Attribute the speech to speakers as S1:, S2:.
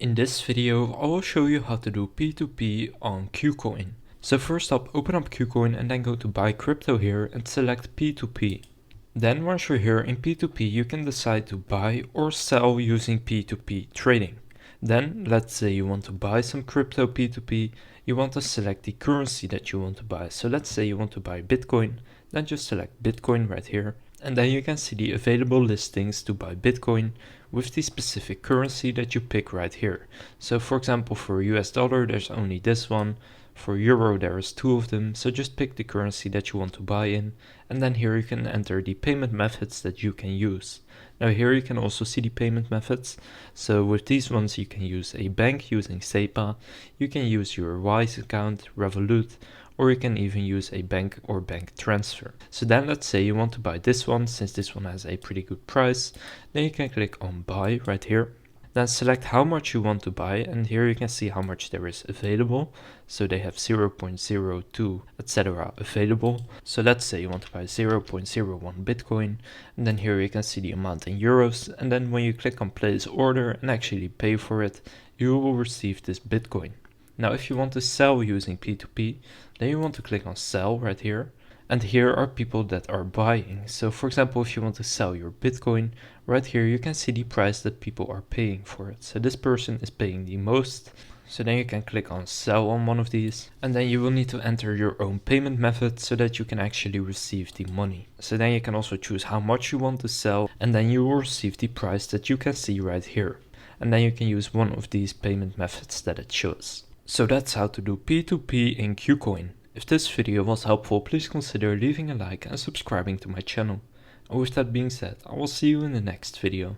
S1: In this video, I will show you how to do P2P on Kucoin. So first up, open up Kucoin and then go to buy crypto here and select P2P. Then once you're here in P2P, you can decide to buy or sell using P2P trading. Then let's say you want to buy some crypto P2P, you want to select the currency that you want to buy. So let's say you want to buy Bitcoin, then just select Bitcoin right here. And then you can see the available listings to buy Bitcoin with the specific currency that you pick right here. So for example, for US dollar, there's only this one. For euro, there is two of them. So just pick the currency that you want to buy in. And then here you can enter the payment methods that you can use. Now here you can also see the payment methods. So with these ones, you can use a bank using SEPA. You can use your Wise account, Revolut, or you can even use a bank or bank transfer. So then let's say you want to buy this one, since this one has a pretty good price. Then you can click on buy right here. Then select how much you want to buy, and here you can see how much there is available. So they have 0.02 etc. available. So let's say you want to buy 0.01 Bitcoin, and then here you can see the amount in euros, and then when you click on place order and actually pay for it, you will receive this Bitcoin. Now if you want to sell using P2P, then you want to click on sell right here. And here are people that are buying. So for example, if you want to sell your Bitcoin, right here you can see the price that people are paying for it. So this person is paying the most. So then you can click on sell on one of these. And then you will need to enter your own payment method so that you can actually receive the money. So then you can also choose how much you want to sell. And then you will receive the price that you can see right here. And then you can use one of these payment methods that it shows. So that's how to do P2P in Kucoin. If this video was helpful, please consider leaving a like and subscribing to my channel. And with that being said, I will see you in the next video.